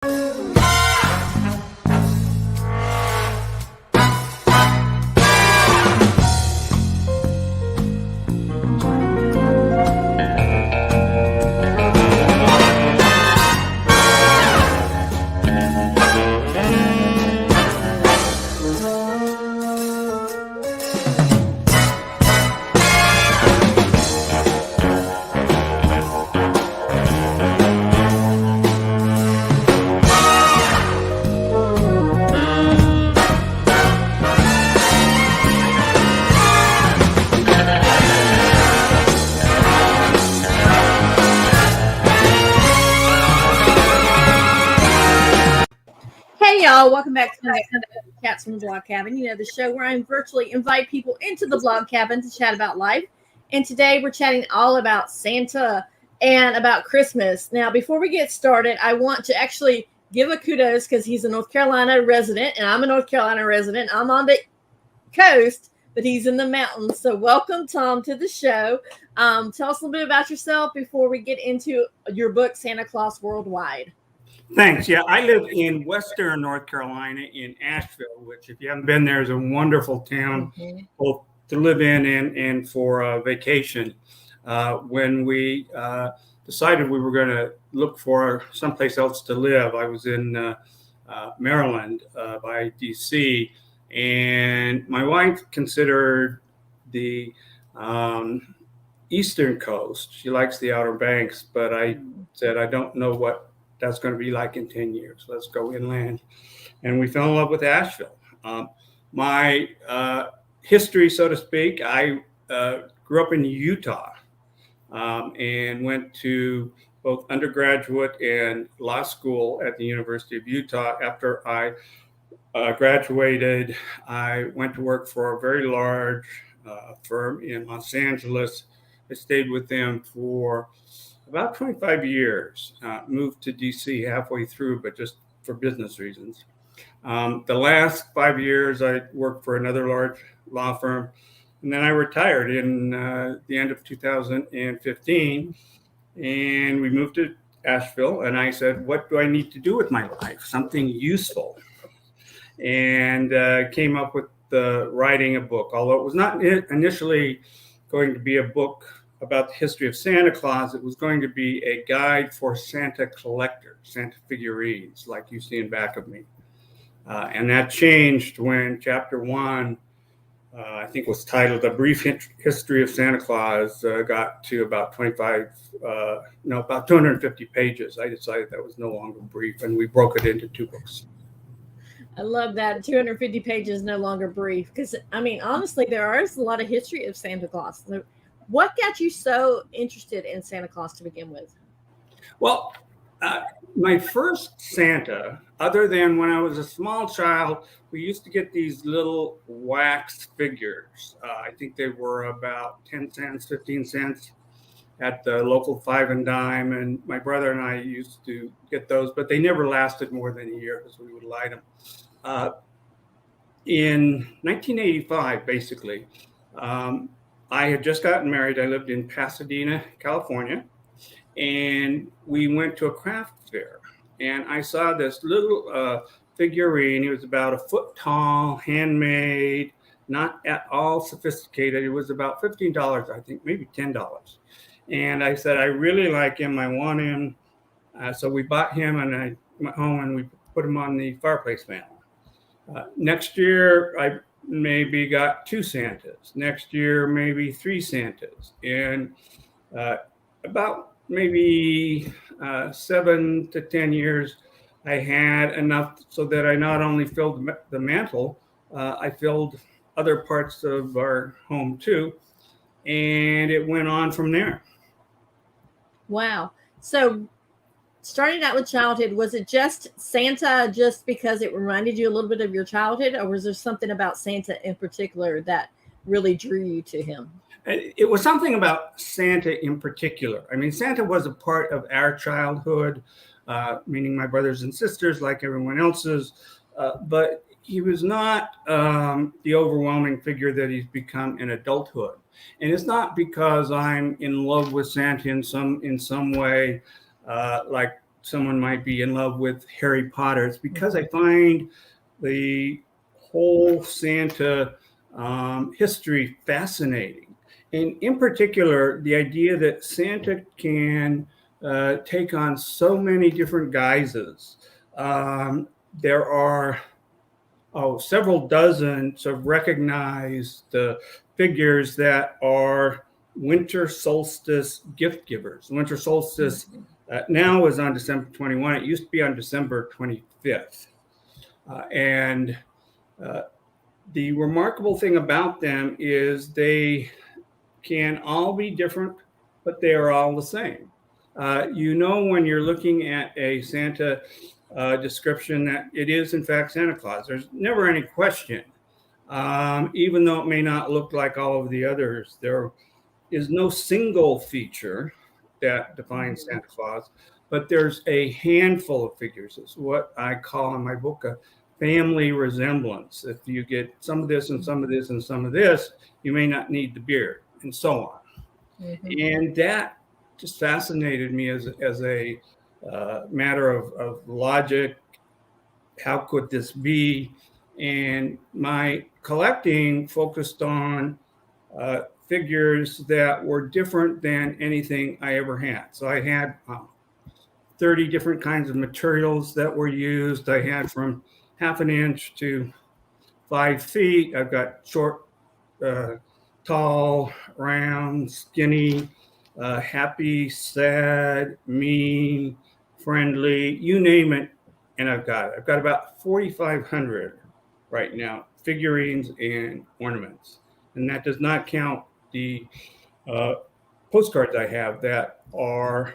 Hey y'all, welcome back to the next episode of Chats from the Blog Cabin. You know, the show where I virtually invite people into the blog cabin to chat about life. And today we're chatting all about Santa and about Christmas. Now, before we get started, I want to actually give a kudos because he's a North Carolina resident and I'm a North Carolina resident. I'm on the coast, but he's in the mountains. So welcome, Tom, to the show. Tell us a little bit about yourself before we get into your book, Santa Claus Worldwide. Thanks. Yeah, I live in Western North Carolina in Asheville, which, if you haven't been there, is a wonderful town, both to live in and for vacation. When we decided we were going to look for someplace else to live, I was in Maryland by DC, and my wife considered the eastern coast. She likes the Outer Banks, but I said, I don't know what that's going to be like in 10 years. Let's go inland. And we fell in love with Asheville. My history, so to speak, I grew up in Utah and went to both undergraduate and law school at the University of Utah. After I graduated, I went to work for a very large firm in Los Angeles. I stayed with them for about 25 years, moved to DC halfway through, but just for business reasons. The last 5 years, I worked for another large law firm, and then I retired in the end of 2015, and we moved to Asheville, and I said, what do I need to do with my life? Something useful. And came up with writing a book, although it was not initially going to be a book about the history of Santa Claus. It was going to be a guide for Santa collectors, Santa figurines, like you see in back of me. And that changed when chapter 1, I think was titled A Brief History of Santa Claus, got to about 250 pages. I decided that was no longer brief, and we broke it into 2 books. I love that. 250 pages, no longer brief. Because, I mean, honestly, there is a lot of history of Santa Claus. What got you so interested in Santa Claus to begin with? Well, my first Santa, other than when I was a small child, we used to get these little wax figures. I think they were about 10 cents, 15 cents at the local 5 and dime. And my brother and I used to get those, but they never lasted more than a year because we would light them. In 1985, basically, I had just gotten married. I lived in Pasadena, California, and we went to a craft fair, and I saw this little figurine. It was about 1 foot tall, handmade, not at all sophisticated. It was about $15, I think, maybe $10. And I said, I really like him. I want him. So we bought him, and I went home and we put him on the fireplace mantle. Next year, I maybe got 2 Santas. Next year, maybe 3 Santas. And about maybe 7 to 10 years, I had enough so that I not only filled the mantle, I filled other parts of our home too. And it went on from there. Wow. So starting out with childhood, was it just Santa just because it reminded you a little bit of your childhood, or was there something about Santa in particular that really drew you to him? It was something about Santa in particular. I mean, Santa was a part of our childhood, meaning my brothers and sisters, like everyone else's, but he was not the overwhelming figure that he's become in adulthood. And it's not because I'm in love with Santa in some way, like someone might be in love with Harry Potter. It's because I find the whole Santa history fascinating. And in particular, the idea that Santa can take on so many different guises. There are several dozen sort of recognized figures that are winter solstice gift givers. Winter solstice now is on December 21. It used to be on December 25th. And the remarkable thing about them is they can all be different, but they are all the same. When you're looking at a Santa description that it is in fact Santa Claus. There's never any question. Even though it may not look like all of the others, there is no single feature that defines Santa Claus, but there's a handful of figures. It's what I call in my book a family resemblance. If you get some of this and some of this and some of this, you may not need the beard, and so on. And that just fascinated me as a matter of logic. How could this be? And my collecting focused on figures that were different than anything I ever had. So I had 30 different kinds of materials that were used. I had from 1/2 inch to 5 feet. I've got short, tall, round, skinny, happy, sad, mean, friendly, you name it, and I've got it. I've got about 4,500 right now, figurines and ornaments. And that does not count the postcards I have that are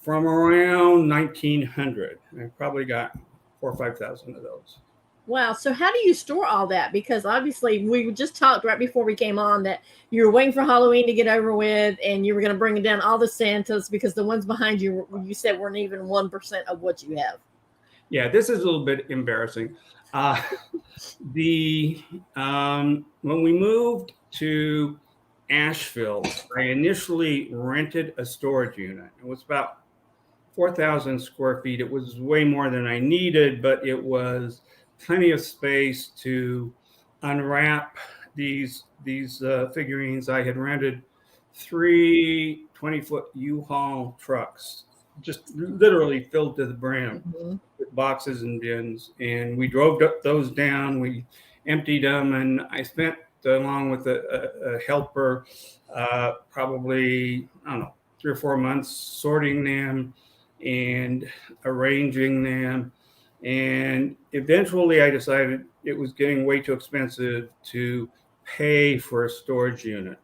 from around 1900. I've probably got 4,000 or 5,000 of those. Wow. So how do you store all that? Because obviously we just talked right before we came on that you were waiting for Halloween to get over with and you were going to bring down all the Santas because the ones behind you, you said weren't even 1% of what you have. Yeah, this is a little bit embarrassing. When we moved to Asheville, I initially rented a storage unit. It was about 4,000 square feet. It was way more than I needed, but it was plenty of space to unwrap these figurines. I had rented 3 20-foot U-Haul trucks, just literally filled to the brim with boxes and bins. And we drove those down, we emptied them, and I spent, along with a helper, probably, I don't know, 3 or 4 months sorting them and arranging them. And eventually I decided it was getting way too expensive to pay for a storage unit.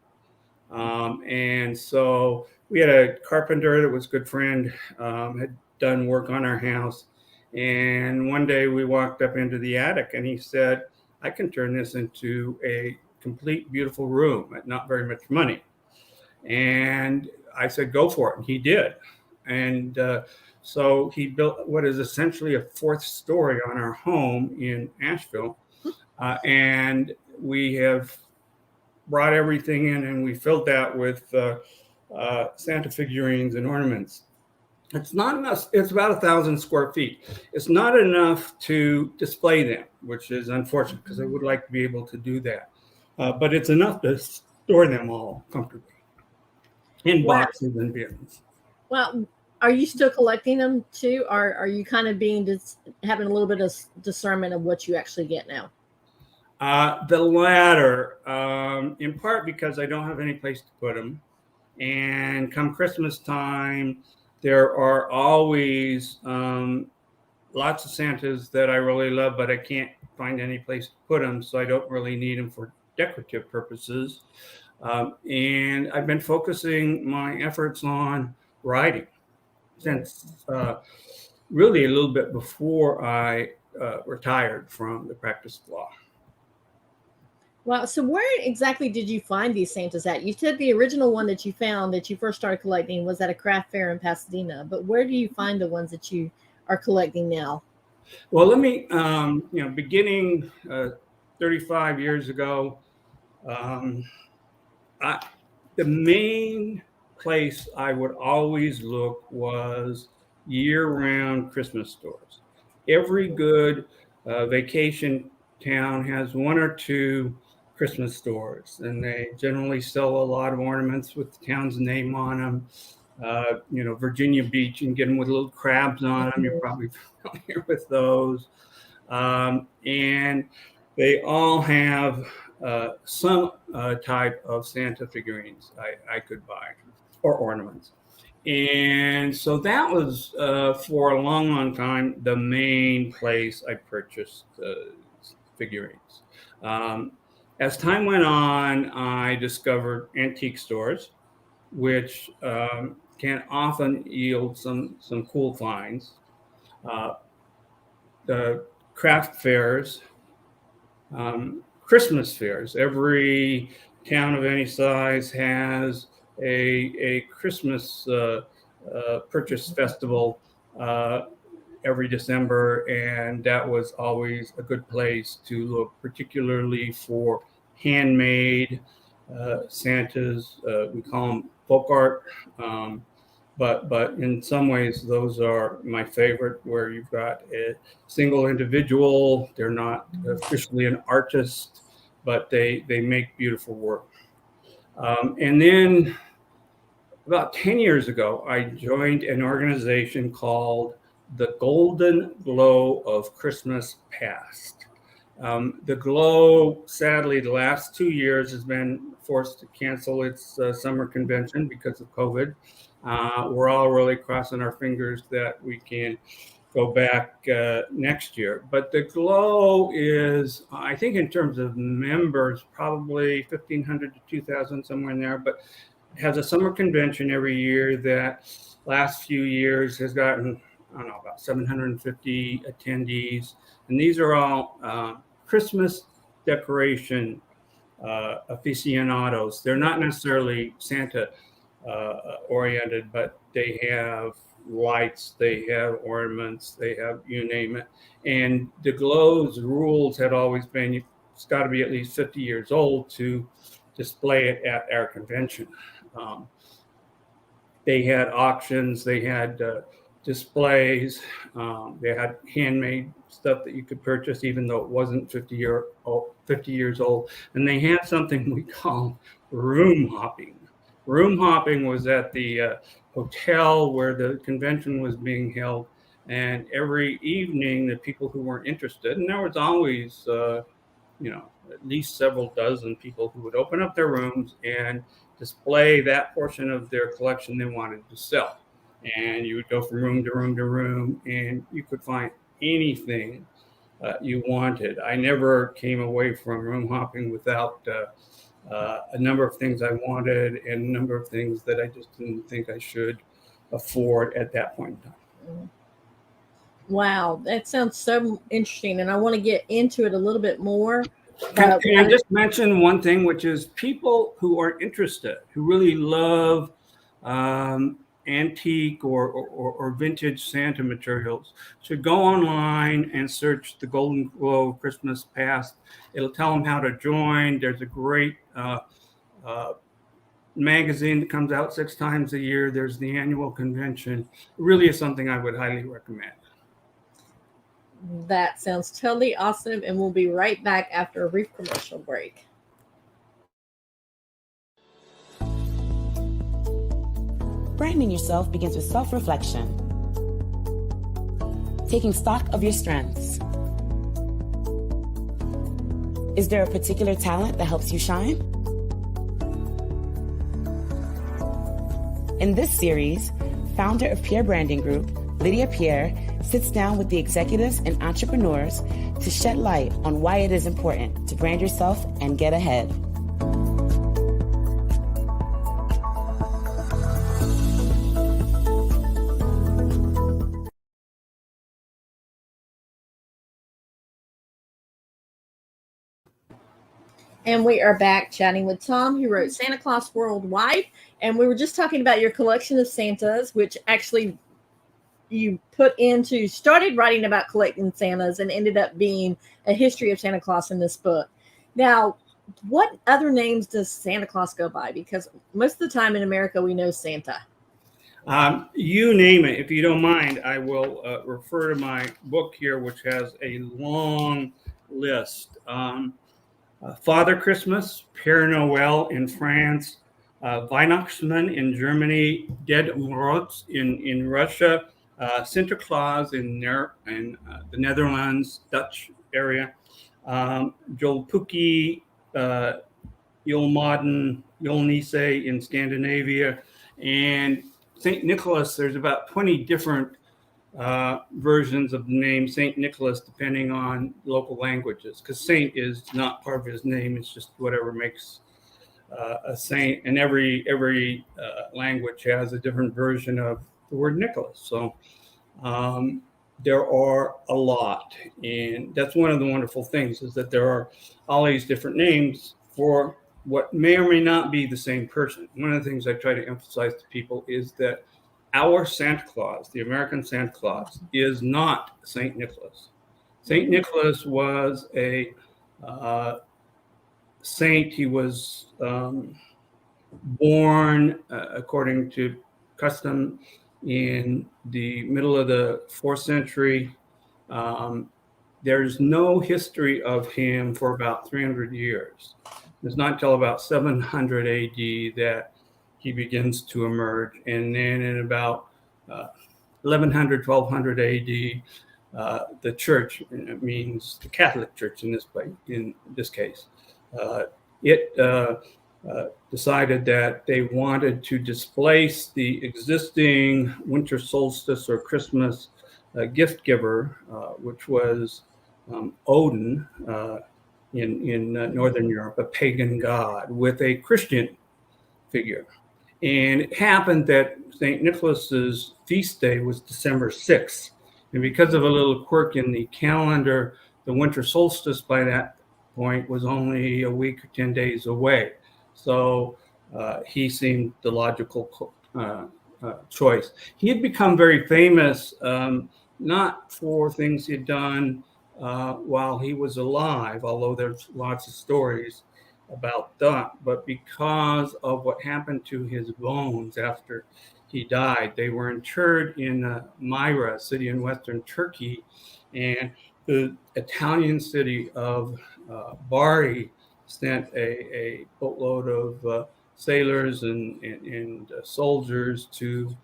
And so we had a carpenter that was a good friend, had done work on our house. And one day we walked up into the attic and he said, I can turn this into a complete, beautiful room at not very much money. And I said, go for it. And he did. And so he built what is essentially a 4th story on our home in Asheville. And we have brought everything in and we filled that with Santa figurines and ornaments. It's not enough. It's about 1,000 square feet. It's not enough to display them, which is unfortunate because I would like to be able to do that. But it's enough to store them all comfortably in boxes and bins. Well, are you still collecting them too? Or are you kind of having a little bit of discernment of what you actually get now? The latter, in part because I don't have any place to put them. And come Christmas time, there are always lots of Santas that I really love, but I can't find any place to put them. So I don't really need them for decorative purposes. And I've been focusing my efforts on writing since really a little bit before I retired from the practice of law. Well, so where exactly did you find these Santas at? You said the original one that you found that you first started collecting was at a craft fair in Pasadena, but where do you find the ones that you are collecting now? Well, let me, beginning 35 years ago, the main place I would always look was year-round Christmas stores. Every good vacation town has one or two Christmas stores, and they generally sell a lot of ornaments with the town's name on them. Virginia Beach, you can get them with little crabs on them. You're probably familiar with those. And they all have some type of Santa figurines I could buy, or ornaments. And so that was, for a long, long time, the main place I purchased figurines. As time went on, I discovered antique stores, which can often yield some cool finds. The craft fairs, Christmas fairs. Every town of any size has a Christmas purchase festival every December, and that was always a good place to look, particularly for handmade Santas. We call them folk art, but in some ways those are my favorite, where you've got a single individual. They're not officially an artist, but they make beautiful work. And then about 10 years ago, I joined an organization called the Golden Glow of Christmas Past. The Glow, sadly, the last 2 years has been forced to cancel its summer convention because of COVID. We're all really crossing our fingers that we can go back next year. But the Glow is, I think in terms of members, probably 1,500 to 2,000, somewhere in there, but it has a summer convention every year that last few years has gotten, I don't know, about 750 attendees. And these are all Christmas decoration aficionados. They're not necessarily Santa oriented, but they have lights, they have ornaments, they have, you name it. And the Glow's rules had always been, it's got to be at least 50 years old to display it at our convention. They had auctions, they had displays, they had handmade stuff that you could purchase even though it wasn't 50 years old. And they had something we call room hopping. Room hopping was at the hotel where the convention was being held, and every evening the people who weren't interested, and there was always at least several dozen people who would open up their rooms and display that portion of their collection they wanted to sell. And you would go from room to room to room, and you could find anything you wanted. I never came away from room hopping without a number of things I wanted and a number of things that I just didn't think I should afford at that point in time. Wow, that sounds so interesting, and I want to get into it a little bit more. Can I just mention one thing, which is people who are interested, who really love antique or vintage Santa materials, should go online and search the Golden Glow Christmas Past. It'll tell them how to join. There's a great magazine that comes out 6 times a year. There's the annual convention. It really is something I would highly recommend. That sounds totally awesome, and we'll be right back after a brief commercial break. Branding yourself begins with self-reflection. Taking stock of your strengths. Is there a particular talent that helps you shine? In this series, founder of Pierre Branding Group, Lydia Pierre, sits down with the executives and entrepreneurs to shed light on why it is important to brand yourself and get ahead. And we are back chatting with Tom, who wrote Santa Claus Worldwide. And we were just talking about your collection of Santas, which actually you started writing about collecting Santas and ended up being a history of Santa Claus in this book. Now, what other names does Santa Claus go by? Because most of the time in America, we know Santa. You name it. If you don't mind, I will refer to my book here, which has a long list. Father Christmas, Père Noël in France, Weihnachtsmann in Germany, Der Moroz in Russia, Santa Claus in the Netherlands, Dutch area, Jolpuki, Yolmaden, Yolnisse in Scandinavia, and St. Nicholas. There's about 20 different versions of the name St. Nicholas, depending on local languages, because saint is not part of his name. It's just whatever makes a saint, and every language has a different version of the word Nicholas. So there are a lot, and that's one of the wonderful things, is that there are all these different names for what may or may not be the same person. One of the things I try to emphasize to people is that our Santa Claus, the American Santa Claus, is not St. Nicholas. St. Nicholas was a saint. He was born, according to custom, in the middle of the 4th century. There's no history of him for about 300 years. It's not until about 700 AD that he begins to emerge. And then in about 1100, 1200 AD, the church, it means the Catholic Church in this case, decided that they wanted to displace the existing winter solstice or Christmas gift giver, which was Odin in Northern Europe, a pagan god, with a Christian figure. And it happened that St. Nicholas's feast day was December 6th. And because of a little quirk in the calendar, the winter solstice by that point was only a week or 10 days away. So he seemed the logical choice. He had become very famous, not for things he had done while he was alive, although there's lots of stories about that, but because of what happened to his bones after he died. They were interred in Myra, a city in western Turkey, and the Italian city of Bari sent a boatload of sailors and soldiers to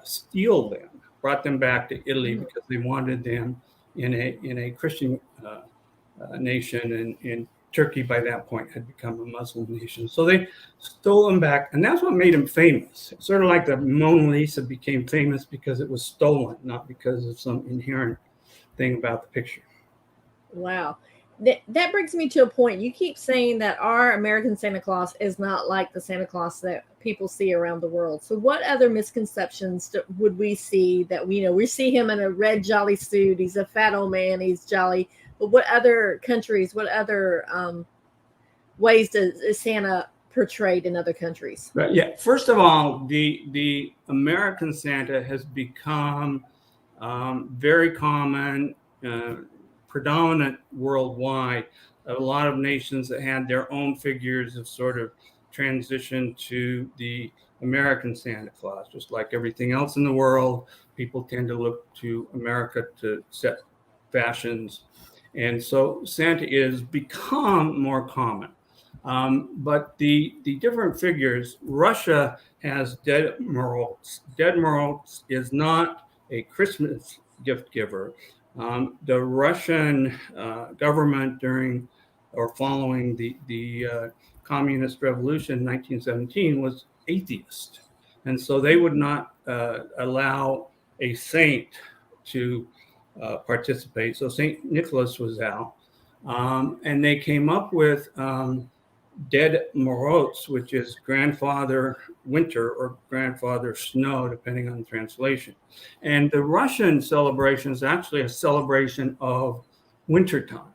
steal them, brought them back to Italy because they wanted them in a Christian nation, and Turkey by that point had become a Muslim nation. So they stole him back, and that's what made him famous. It's sort of like the Mona Lisa became famous because it was stolen, not because of some inherent thing about the picture. Wow. That brings me to a point. You keep saying that our American Santa Claus is not like the Santa Claus that people see around the world. So what other misconceptions would we see that we see him in a red jolly suit? He's a fat old man. He's jolly. But what other countries, what other ways is Santa portrayed in other countries? Right. Yeah. First of all, the American Santa has become very common, predominant worldwide. A lot of nations that had their own figures have sort of transitioned to the American Santa Claus. Just like everything else in the world, people tend to look to America to set fashions. And so Santa is become more common. But the different figures, Russia has Ded Moroz. Ded Moroz is not a Christmas gift giver. The Russian government during or following the communist revolution in 1917 was atheist. And so they would not allow a saint to participate. So St. Nicholas was out. And they came up with Ded Moroz, which is grandfather winter or grandfather snow, depending on the translation. And the Russian celebration is actually a celebration of wintertime.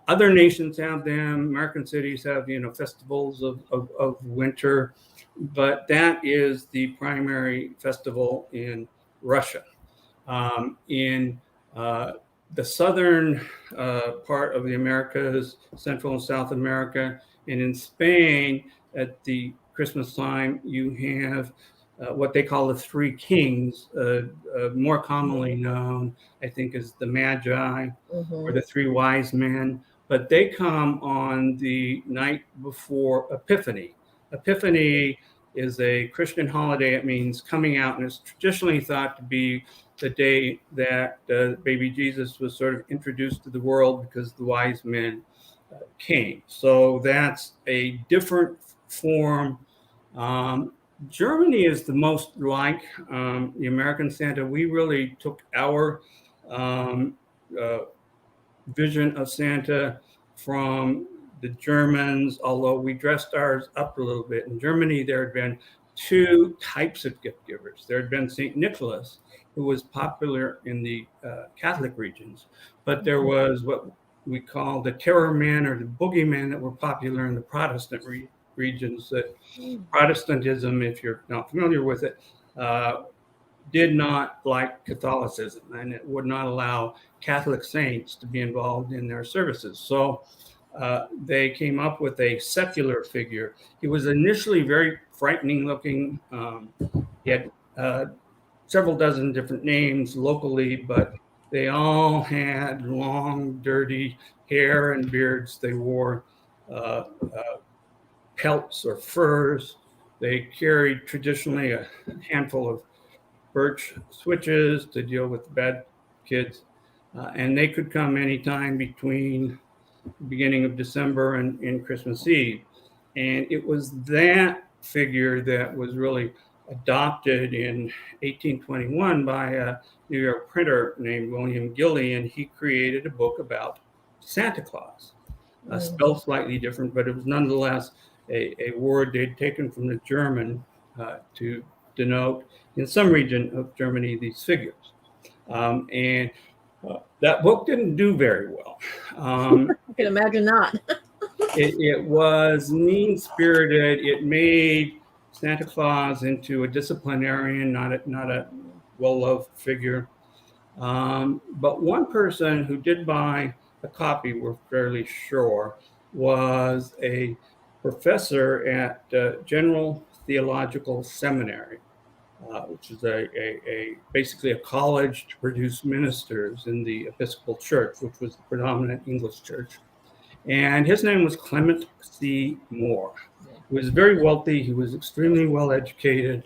Other nations have them. American cities have, festivals of winter, but that is the primary festival in Russia. In the southern part of the Americas, Central and South America, and in Spain, at the Christmas time, you have what they call the three kings, more commonly known, I think, as the Magi or the three wise men. But they come on the night before Epiphany. Epiphany is a Christian holiday. It means coming out, and it's traditionally thought to be the day that baby Jesus was sort of introduced to the world because the wise men came. So that's a different form. Germany is the most like the American Santa. We really took our vision of Santa from the Germans, although we dressed ours up a little bit. In Germany, there had been two types of gift givers. There had been St. Nicholas, who was popular in the Catholic regions, but there was what we call the terror man or the boogeyman that were popular in the Protestant regions. That Protestantism, if you're not familiar with it, did not like Catholicism, and it would not allow Catholic saints to be involved in their services. So they came up with a secular figure. He was initially very frightening looking. He had several dozen different names locally, but they all had long, dirty hair and beards. They wore pelts or furs. They carried traditionally a handful of birch switches to deal with the bad kids. And they could come anytime between the beginning of December and Christmas Eve. And it was that figure that was really adopted in 1821 by a New York printer named William Gilley, and he created a book about Santa Claus, spelled slightly different, but it was nonetheless a word they'd taken from the German to denote in some region of Germany these figures. And that book didn't do very well. I can imagine not. It was mean-spirited. It made Santa Claus into a disciplinarian, not a well-loved figure. But one person who did buy a copy, we're fairly sure, was a professor at General Theological Seminary, which is basically a college to produce ministers in the Episcopal Church, which was the predominant English church. And his name was Clement C. Moore. He was very wealthy. He was extremely well educated.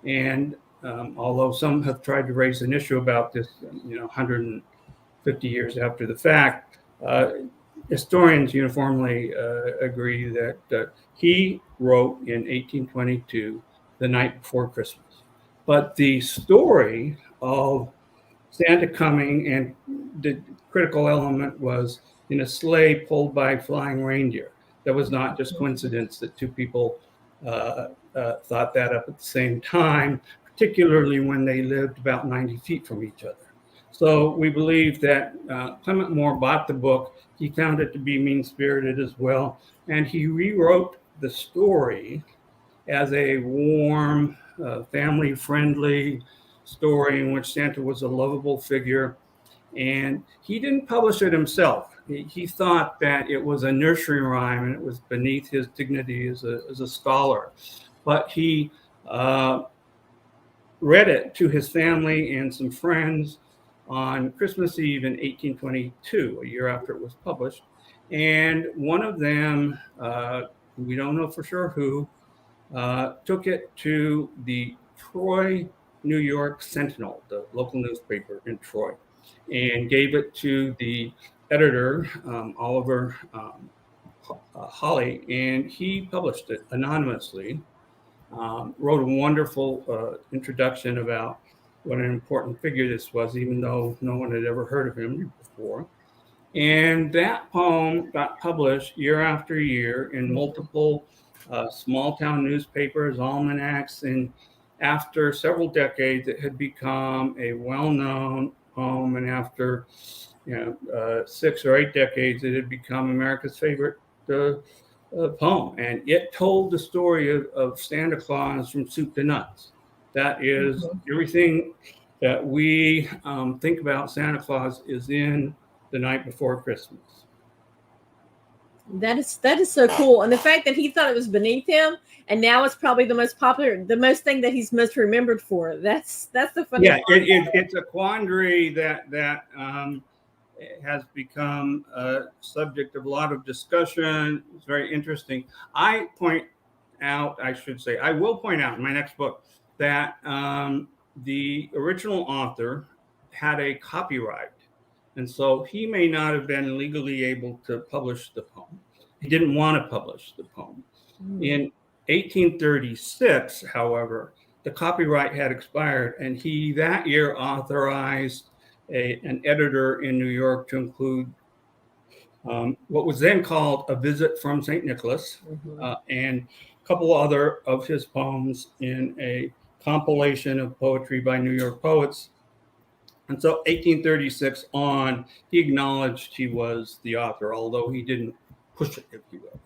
And although some have tried to raise an issue about this, 150 years after the fact, historians uniformly agree that he wrote in 1822, the night before Christmas. But the story of Santa coming, and the critical element was in a sleigh pulled by flying reindeer. That was not just coincidence that two people thought that up at the same time, particularly when they lived about 90 feet from each other. So we believe that Clement Moore bought the book. He found it to be mean-spirited as well, and he rewrote the story as a warm, family-friendly story in which Santa was a lovable figure. And he didn't publish it himself. He thought that it was a nursery rhyme and it was beneath his dignity as a scholar. But he read it to his family and some friends on Christmas Eve in 1822, a year after it was published. And one of them, we don't know for sure who, took it to the Troy, New York Sentinel, the local newspaper in Troy, and gave it to the editor, Oliver Holly, and he published it anonymously, wrote a wonderful introduction about what an important figure this was, even though no one had ever heard of him before. And that poem got published year after year in multiple small town newspapers, almanacs, and after several decades, it had become a well-known poem. And after 6 or 8 decades, it had become America's favorite poem. And it told the story of Santa Claus from soup to nuts. That is everything that we think about Santa Claus is in The Night Before Christmas. That is so cool. And the fact that he thought it was beneath him, and now it's probably the most popular, the most thing that he's most remembered for. That's the funny Yeah, part. it's a quandary that has become a subject of a lot of discussion. It's very interesting. I will point out in my next book that the original author had a copyright. And so he may not have been legally able to publish the poem. He didn't want to publish the poem. In 1836, however, the copyright had expired, and he that year authorized an editor in New York to include what was then called A Visit from St. Nicholas, and a couple other of his poems in a compilation of poetry by New York poets. And so 1836 on, he acknowledged he was the author, although he didn't push it, if you will.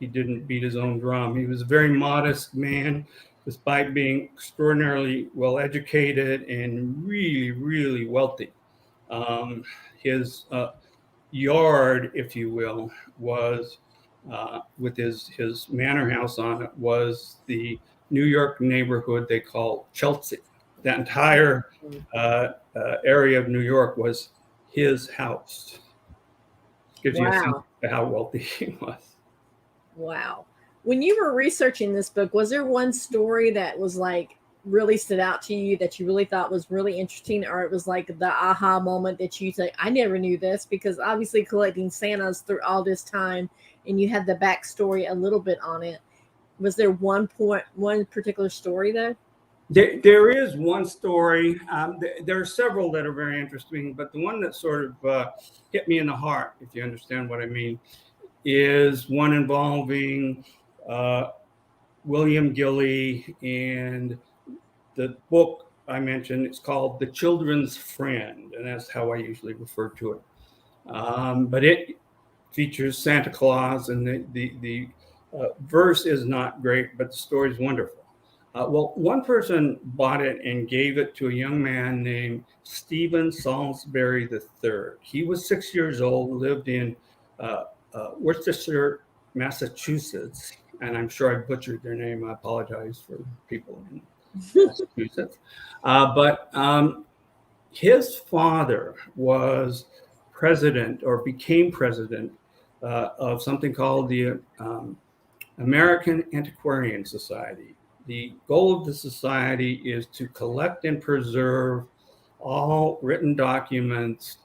He didn't beat his own drum. He was a very modest man, despite being extraordinarily well educated and really, really wealthy. His yard, if you will, was with his manor house on it, was the New York neighborhood they call Chelsea. That entire area of New York was his house. Gives you a sense of how wealthy he was. Wow. When you were researching this book, was there one story that was like really stood out to you that you really thought was really interesting, or it was like the aha moment that you say, I never knew this? Because obviously collecting Santas through all this time, and you had the backstory a little bit on it. Was there one particular story though? There is one story. There are several that are very interesting, but the one that sort of hit me in the heart, if you understand what I mean, is one involving William Gilly, and the book I mentioned, it's called The Children's Friend, and that's how I usually refer to it. But it features Santa Claus, and the verse is not great, but the story is wonderful. Well, one person bought it and gave it to a young man named Stephen Salisbury III. He was 6 years old, lived in Worcestershire, Massachusetts, and I'm sure I butchered their name. I apologize for people in Massachusetts. But his father was president, or became president, of something called the American Antiquarian Society. The goal of the society is to collect and preserve all written documents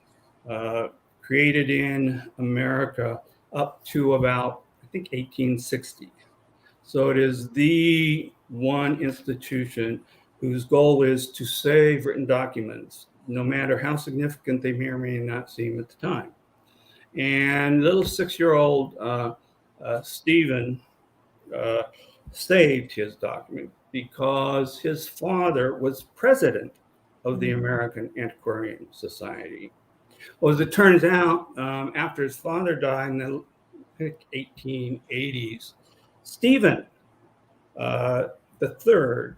created in America up to about, I think, 1860. So it is the one institution whose goal is to save written documents, no matter how significant they may or may not seem at the time. And little 6-year-old Stephen saved his document because his father was president of the American Antiquarian Society. Well, as it turns out, after his father died in the 1880s, Stephen III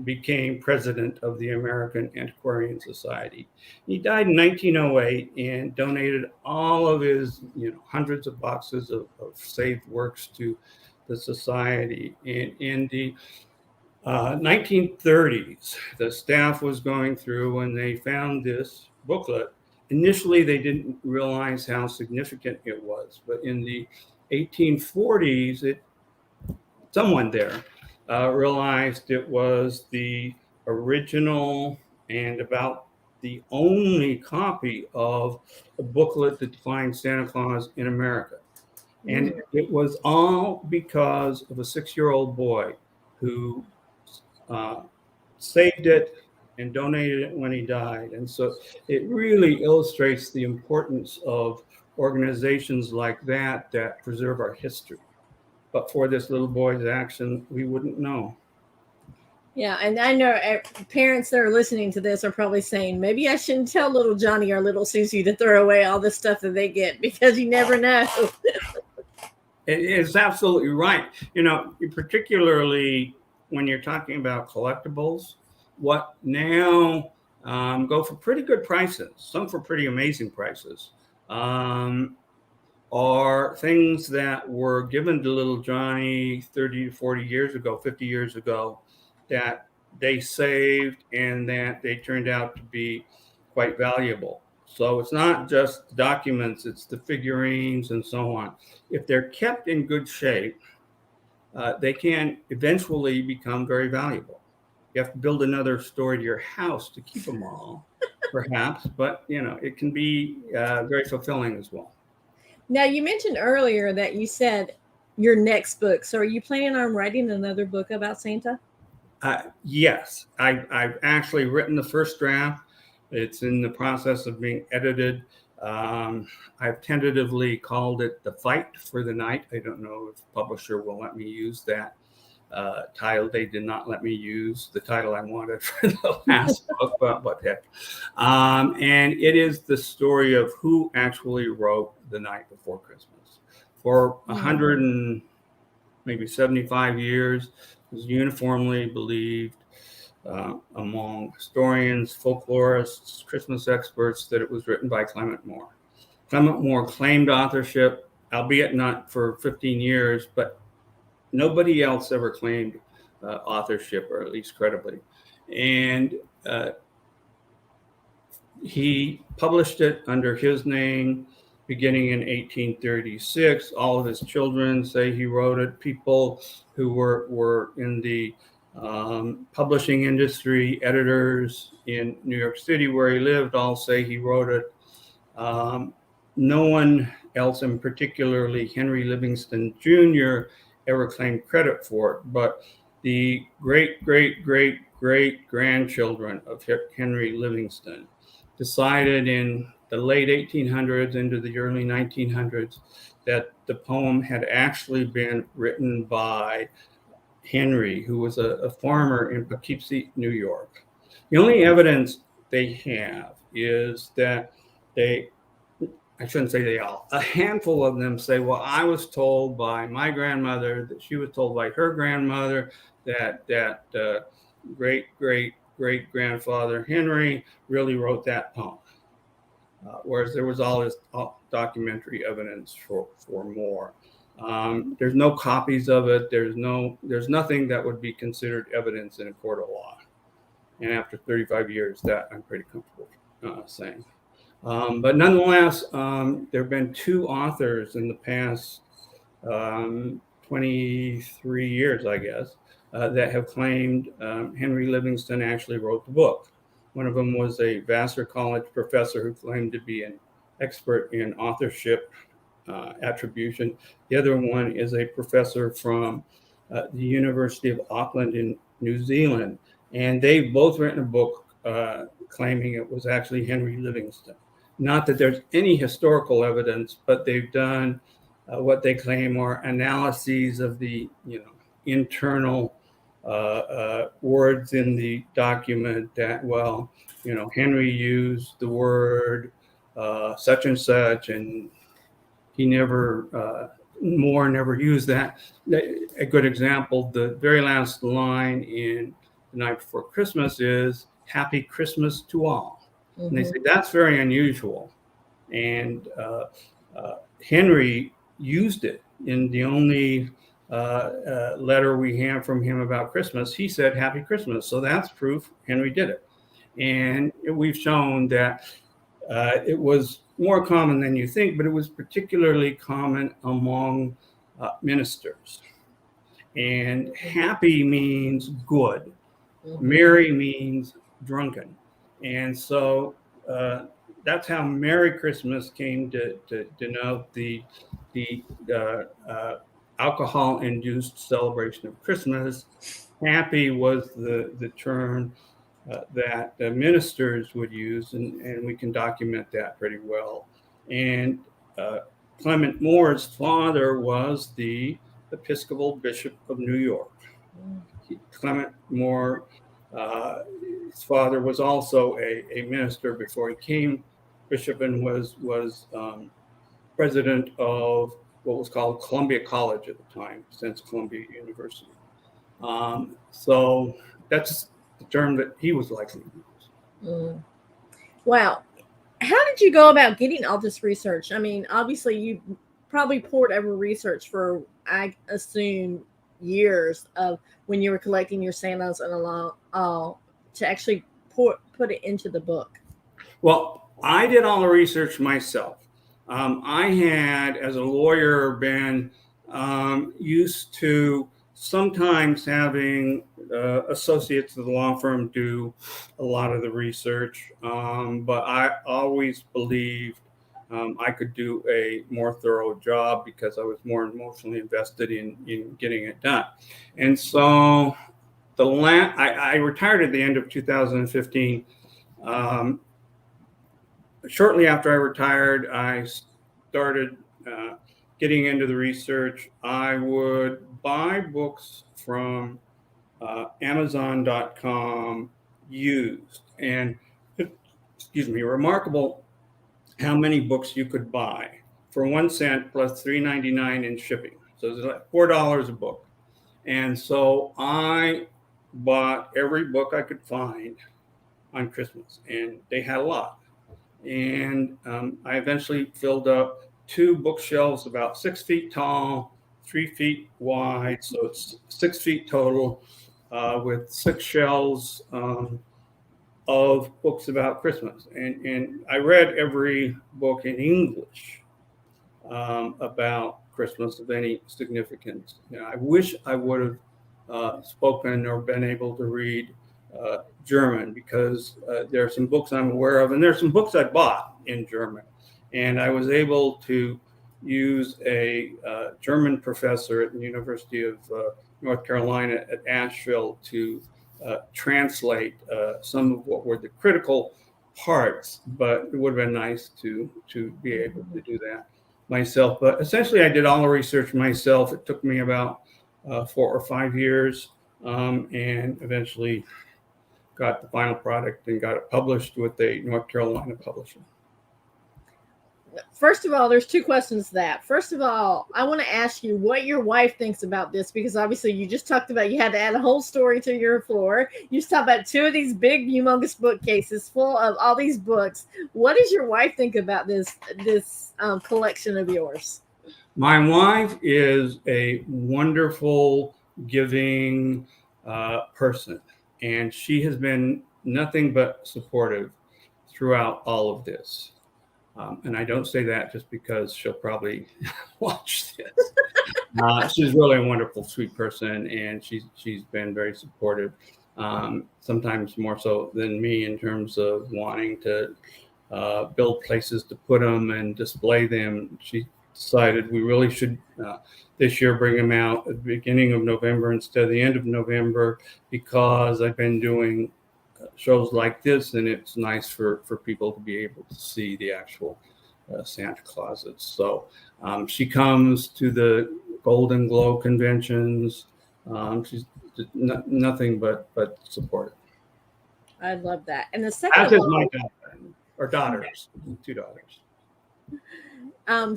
became president of the American Antiquarian Society. He died in 1908 and donated all of his, hundreds of boxes of saved works to the society. In the 1930s, the staff was going through when they found this booklet. Initially, they didn't realize how significant it was, but in the 1840s, someone there realized it was the original and about the only copy of a booklet that defines Santa Claus in America. And it was all because of a 6-year-old boy who saved it and donated it when he died. And so it really illustrates the importance of organizations like that preserve our history. But for this little boy's action, we wouldn't know. Yeah, and I know parents that are listening to this are probably saying, maybe I shouldn't tell little Johnny or little Susie to throw away all the stuff that they get, because you never know. It's absolutely right. Particularly when you're talking about collectibles, what now go for pretty good prices, some for pretty amazing prices. are things that were given to little Johnny 30 to 40 years ago, 50 years ago, that they saved and that they turned out to be quite valuable. So it's not just documents, it's the figurines and so on. If they're kept in good shape, they can eventually become very valuable. You have to build another store to your house to keep them all, perhaps, but it can be very fulfilling as well. Now, you mentioned earlier that you said your next book. So are you planning on writing another book about Santa? Yes, I've actually written the first draft. It's in the process of being edited. I've tentatively called it The Fight for the Night. I don't know if the publisher will let me use that title. They did not let me use the title I wanted for the last book, but what the heck. And it is the story of who actually wrote The Night Before Christmas. For 100 and maybe 75 years, it was uniformly believed among historians, folklorists, Christmas experts that it was written by Clement Moore. Clement Moore claimed authorship, albeit not for 15 years, but nobody else ever claimed authorship, or at least credibly. And he published it under his name beginning in 1836. All of his children say he wrote it. People who were in the publishing industry, editors in New York City where he lived, all say he wrote it. No one else, and particularly Henry Livingston Jr., ever claimed credit for it, but the great-great-great-great-grandchildren of Henry Livingston decided in the late 1800s into the early 1900s that the poem had actually been written by Henry, who was a farmer in Poughkeepsie, New York. The only evidence they have is that I shouldn't say they all, a handful of them say, well, I was told by my grandmother, that she was told by her grandmother, that great-great-great-grandfather Henry really wrote that poem. Whereas there was all this documentary evidence for more. There's no copies of it. There's nothing that would be considered evidence in a court of law. And after 35 years, that I'm pretty comfortable saying. But nonetheless, there have been two authors in the past 23 years, I guess, that have claimed Henry Livingston actually wrote the book. One of them was a Vassar College professor who claimed to be an expert in authorship attribution. The other one is a professor from the University of Auckland in New Zealand. And they've both written a book claiming it was actually Henry Livingston. Not that there's any historical evidence, but they've done what they claim are analyses of the internal words in the document that, well, Henry used the word such and such, and he Moore never used that. A good example, the very last line in The Night Before Christmas is "Happy Christmas to all." Mm-hmm. And they say that's very unusual. And Henry used it in the only letter we have from him about Christmas. He said "Happy Christmas," so that's proof Henry did it. And we've shown that it was more common than you think, but it was particularly common among ministers. And happy means good. Merry means drunken. And so that's how Merry Christmas came to denote the alcohol-induced celebration of Christmas. Happy was the term that ministers would use, and we can document that pretty well. And Clement Moore's father was the Episcopal Bishop of New York. Clement Moore, his father was also a minister before he came bishop, and was president of what was called Columbia College at the time, since Columbia University. So that's the term that he was likely to use. Wow. How did you go about getting all this research? I mean, obviously probably poured over research for, I assume, years of when you were collecting your Santas and all to actually put it into the book. Well, I did all the research myself. I had, as a lawyer, been used to sometimes having associates of the law firm do a lot of the research, but I always believed I could do a more thorough job because I was more emotionally invested in getting it done. And so I retired at the end of 2015. Shortly after I retired, I started getting into the research. I would buy books from Amazon.com used, and excuse me, remarkable how many books you could buy for 1 cent plus $3.99 in shipping. So it's like $4 a book. And so I bought every book I could find on Christmas, and they had a lot. And I eventually filled up 2 bookshelves about 6 feet tall, 3 feet wide. So it's 6 feet total, with 6 shelves of books about Christmas. And I read every book in English about Christmas of any significance. I wish I would have spoken or been able to read German, because there are some books I'm aware of, and there are some books I bought in German. And I was able to use a German professor at the University of North Carolina at Asheville to translate some of what were the critical parts, but it would have been nice to be able to do that myself. But essentially, I did all the research myself. It took me about 4 or 5 years, and eventually got the final product and got it published with a North Carolina publisher. First of all, there's 2 questions to that. First of all, I want to ask you what your wife thinks about this, because obviously you just talked about you had to add a whole story to your floor. You just talked about 2 of these big, humongous bookcases full of all these books. What does your wife think about this collection of yours? My wife is a wonderful, giving person, and she has been nothing but supportive throughout all of this. And I don't say that just because she'll probably watch this. She's really a wonderful, sweet person, and she's been very supportive, sometimes more so than me in terms of wanting to build places to put them and display them. She decided we really should this year bring them out at the beginning of November instead of the end of November, because I've been doing shows like this, and it's nice for people to be able to see the actual Santa Clauses. So she comes to the Golden Glow conventions. She's nothing but supportive. I love that. And the second, as is my daughter, or daughters, 2 daughters.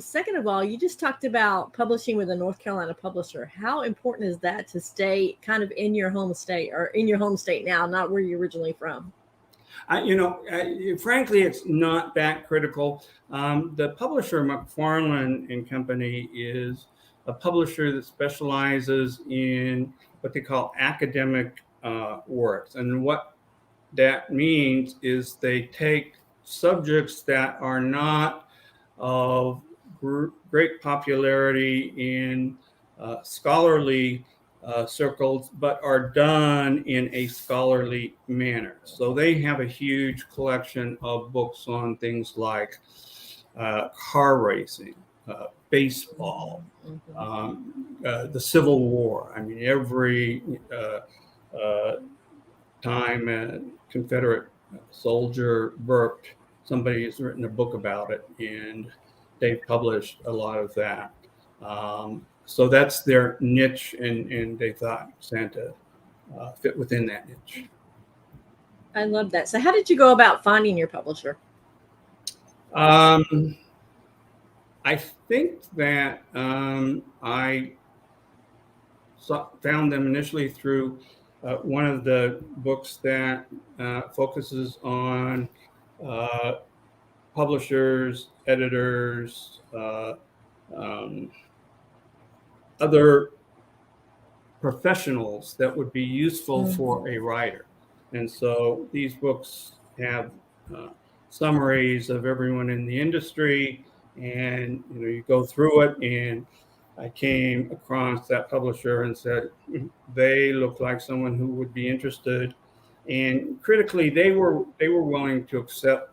Second of all, you just talked about publishing with a North Carolina publisher. How important is that to stay kind of in your home state, or in your home state now, not where you're originally from? Frankly, it's not that critical. The publisher, McFarland and Company, is a publisher that specializes in what they call academic works. And what that means is they take subjects that are not of great popularity in scholarly circles, but are done in a scholarly manner. So they have a huge collection of books on things like car racing, baseball, the Civil War. I mean, every time a Confederate soldier burped, somebody has written a book about it, and they've published a lot of that. So that's their niche, and they thought Santa fit within that niche. I love that. So how did you go about finding your publisher? I think that I found them initially through one of the books that focuses on publishers, editors, other professionals that would be useful for a writer. And so these books have summaries of everyone in the industry, and you go through it. And I came across that publisher and said they looked like someone who would be interested. And critically, they were willing to accept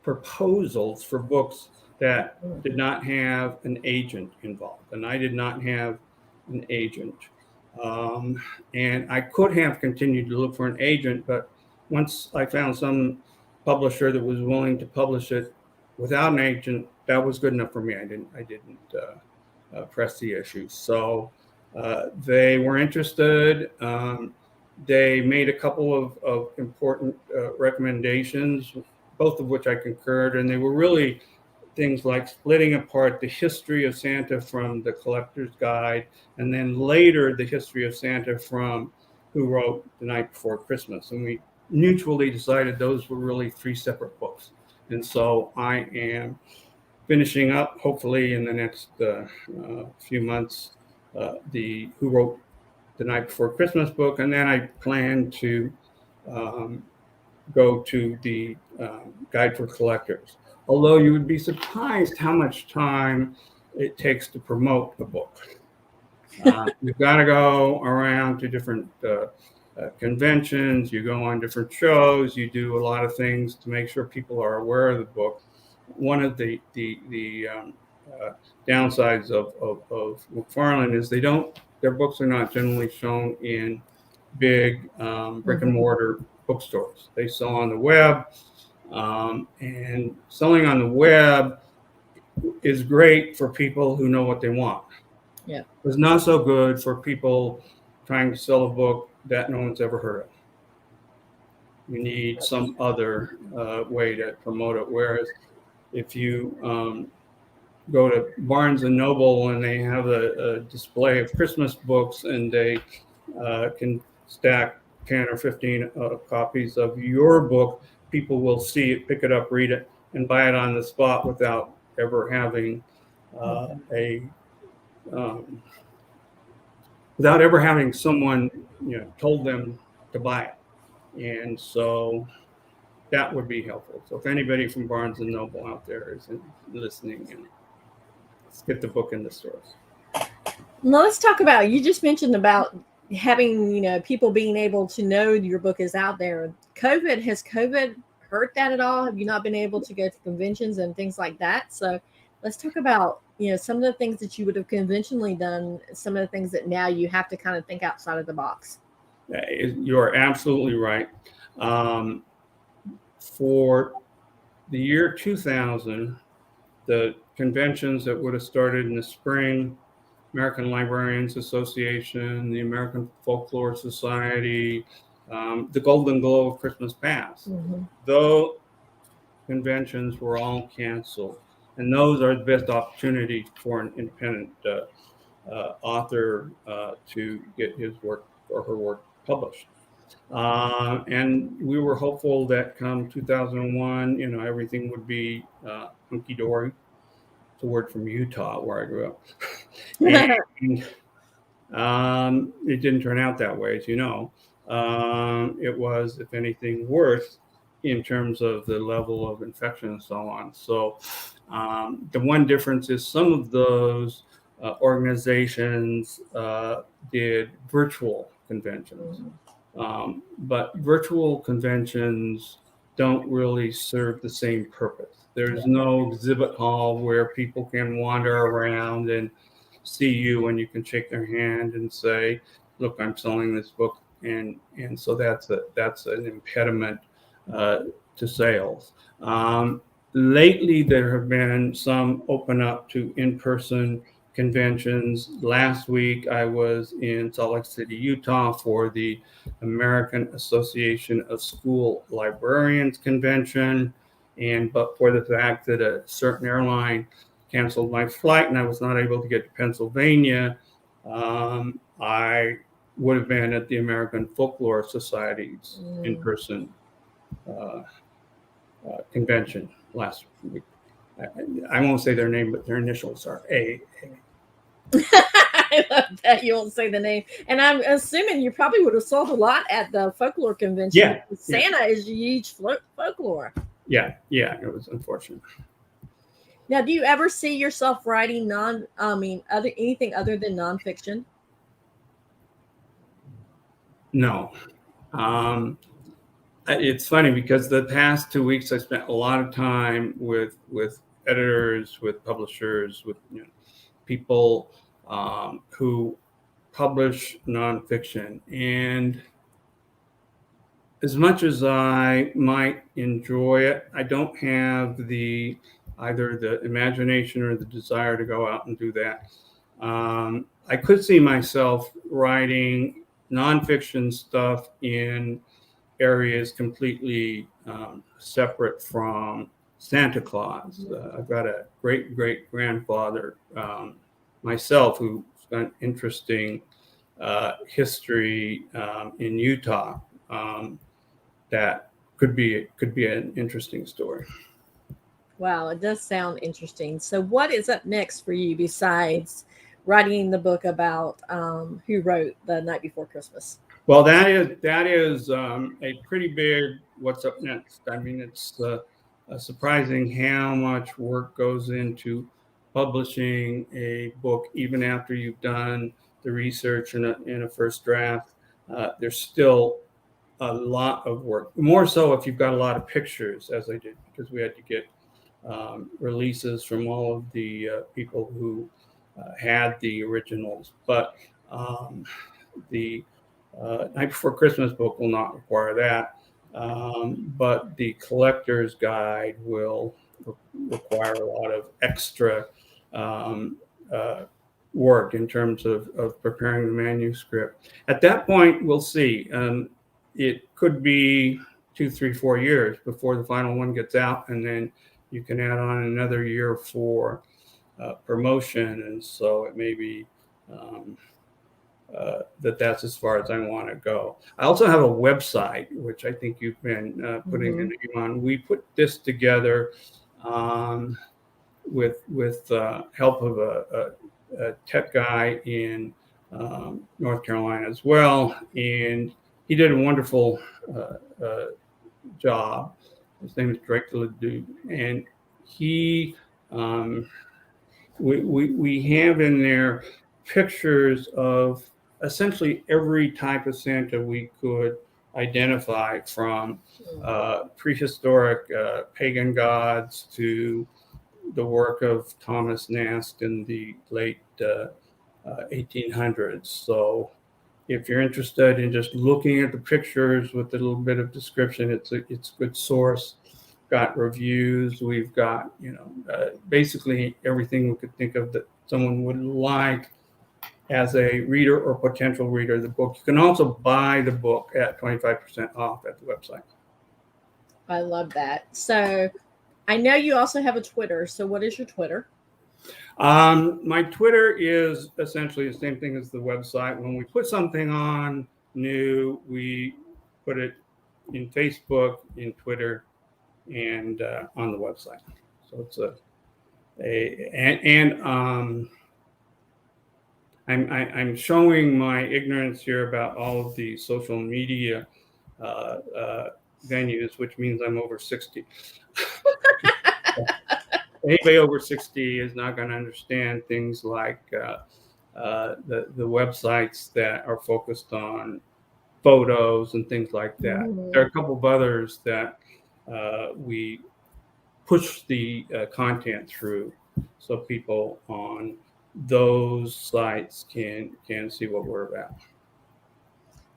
proposals for books that did not have an agent involved, and I did not have an agent. And I could have continued to look for an agent, but once I found some publisher that was willing to publish it without an agent, that was good enough for me. I didn't press the issue. So they were interested. They made a couple of important recommendations, both of which I concurred, and they were really things like splitting apart the history of Santa from the Collector's Guide, and then later the history of Santa from Who Wrote the Night Before Christmas. And we mutually decided those were really three separate books. And so I am finishing up, hopefully in the next few months, the Who Wrote the Night Before Christmas book, and then I plan to go to the Guide for Collectors. Although you would be surprised how much time it takes to promote a book. You've got to go around to different conventions, you go on different shows, you do a lot of things to make sure people are aware of the book. One of the downsides of McFarland is their books are not generally shown in big brick and mortar bookstores. They sell on the web, and selling on the web is great for people who know what they want. Yeah, it's not so good for people trying to sell a book that no one's ever heard of. You need some other way to promote it. Whereas if you go to Barnes and Noble and they have a display of Christmas books, and they can stack 10 or 15 copies of your book, people will see it, pick it up, read it, and buy it on the spot without ever having without ever having someone told them to buy it. And so that would be helpful. So if anybody from Barnes and Noble out there is listening, let's get the book in the stores. Now let's talk about, you just mentioned about having, people being able to know your book is out there. Has COVID hurt that at all? Have you not been able to go to conventions and things like that? So let's talk about, some of the things that you would have conventionally done, some of the things that now you have to kind of think outside of the box. You're absolutely right. For the year 2000, the conventions that would have started in the spring, American Librarians Association, the American Folklore Society, the Golden Glow of Christmas Past, those conventions were all canceled. And those are the best opportunity for an independent author to get his work or her work published. And we were hopeful that come 2001, everything would be hunky-dory. It's a word from Utah, where I grew up. And it didn't turn out that way, as you know. It was, if anything, worse in terms of the level of infection and so on. So the one difference is some of those organizations did virtual conventions. But virtual conventions don't really serve the same purpose. There's no exhibit hall where people can wander around and see you, and you can shake their hand and say, look, I'm selling this book. And so that's an impediment to sales. Lately, there have been some open up to in-person conventions. Last week, I was in Salt Lake City, Utah for the American Association of School Librarians Convention. But for the fact that a certain airline canceled my flight and I was not able to get to Pennsylvania, I would have been at the American Folklore Society's in-person convention last week. I won't say their name, but their initials are A. I love that you won't say the name. And I'm assuming you probably would have sold a lot at the folklore convention. Yeah. Santa is huge folklore. Yeah. It was unfortunate. Now, do you ever see yourself writing anything other than nonfiction? No. It's funny because the past 2 weeks I spent a lot of time with editors, with publishers, with people who publish nonfiction. And as much as I might enjoy it, I don't have either the imagination or the desire to go out and do that. I could see myself writing nonfiction stuff in areas completely separate from Santa Claus. I've got a great grandfather myself who's got an interesting history in Utah that could be an interesting story. Wow, it does sound interesting. So what is up next for you besides writing the book about who wrote The Night Before Christmas? Well, that is a pretty big what's up next. I mean, it's surprising how much work goes into publishing a book, even after you've done the research in a first draft. There's still a lot of work, more so if you've got a lot of pictures, as I did, because we had to get releases from all of the people who had the originals. But the Night Before Christmas book will not require that, but the collector's guide will require a lot of extra work in terms of preparing the manuscript. At that point, we'll see. It could be 2, 3, 4 years before the final one gets out, and then you can add on another year for promotion, and so it may be that's as far as I want to go. I also have a website, which I think you've been putting a name on. We put this together with help of a tech guy in North Carolina as well, and he did a wonderful job. His name is Drake Ledoux, and he we have in there pictures of essentially every type of Santa we could identify, from prehistoric pagan gods to the work of Thomas Nast in the late 1800s. So if you're interested in just looking at the pictures with a little bit of description, it's a good source. Got reviews. We've got basically everything we could think of that someone would like as a reader or potential reader of the book. You can also buy the book at 25% off at the website. I love that. So I know you also have a Twitter. So what is your Twitter? My Twitter is essentially the same thing as the website. When we put something on new, we put it in Facebook, in Twitter, and on the website. So it's I'm showing my ignorance here about all of the social media venues, which means I'm over 60. Anybody over 60 is not going to understand things like the websites that are focused on photos and things like that. Mm-hmm. There are a couple of others that we push the content through, so people on those sites can see what we're about.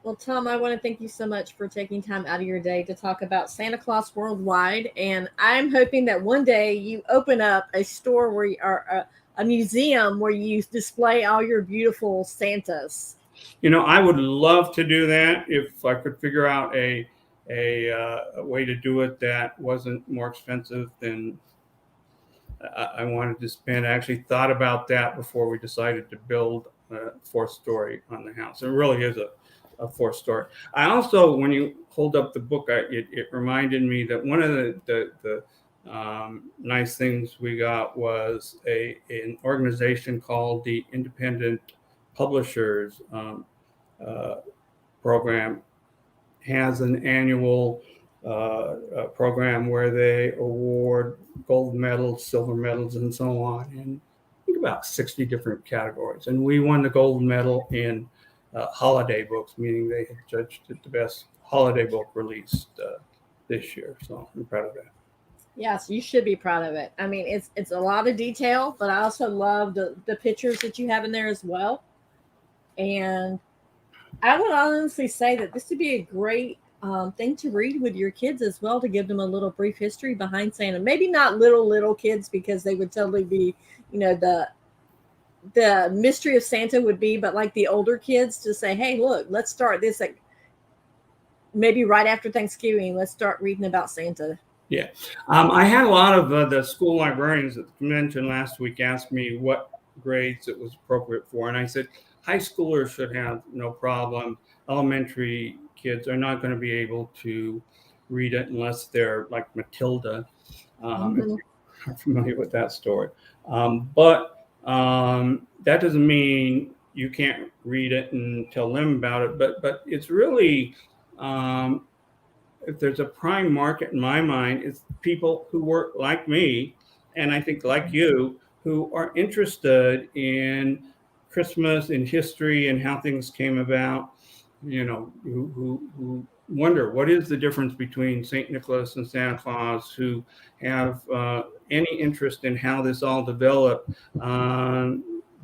Well, Tom, I want to thank you so much for taking time out of your day to talk about Santa Claus Worldwide. And I'm hoping that one day you open up a store where you are a museum where you display all your beautiful Santas. I would love to do that if I could figure out a way to do it that wasn't more expensive than I wanted to spend. I actually thought about that before we decided to build a 4th story on the house. It really is a 4th story. I also, when you hold up the book, it reminded me that one of the Nice things we got was an organization called the Independent Publishers Program. Has an annual program where they award gold medals, silver medals, and so on, in I think about 60 different categories. And we won the gold medal in holiday books, meaning they had judged it the best holiday book released this year. So I'm proud of that. Yes, you should be proud of it. I mean, it's a lot of detail, but I also love the pictures that you have in there as well. And I would honestly say that this would be a great thing to read with your kids as well, to give them a little brief history behind Santa. Maybe not little kids, because they would totally be, the mystery of Santa would be, but like the older kids, to say, hey, look, let's start this maybe right after Thanksgiving. Let's start reading about Santa. Yeah. I had a lot of the school librarians at the convention last week ask me what grades it was appropriate for. And I said, high schoolers should have no problem. Elementary kids are not going to be able to read it unless they're like Matilda. If you're familiar with that story. But that doesn't mean you can't read it and tell them about it. But it's really, if there's a prime market in my mind, it's people who work like me, and I think like you, who are interested in Christmas and history and how things came about, who wonder what is the difference between St. Nicholas and Santa Claus, who have any interest in how this all developed.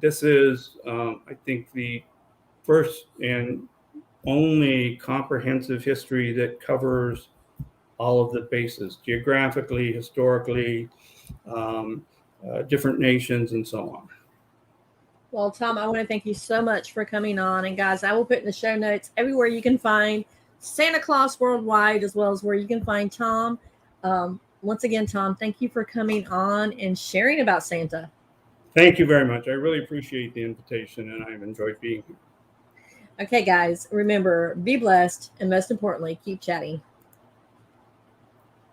This is, I think, the first and only comprehensive history that covers all of the bases, geographically, historically, different nations, and so on. Well, Tom, I want to thank you so much for coming on. And guys, I will put in the show notes everywhere you can find Santa Claus Worldwide, as well as where you can find Tom. Once again, Tom, thank you for coming on and sharing about Santa. Thank you very much. I really appreciate the invitation, and I've enjoyed being here. Okay, guys, remember, be blessed, and most importantly, keep chatting.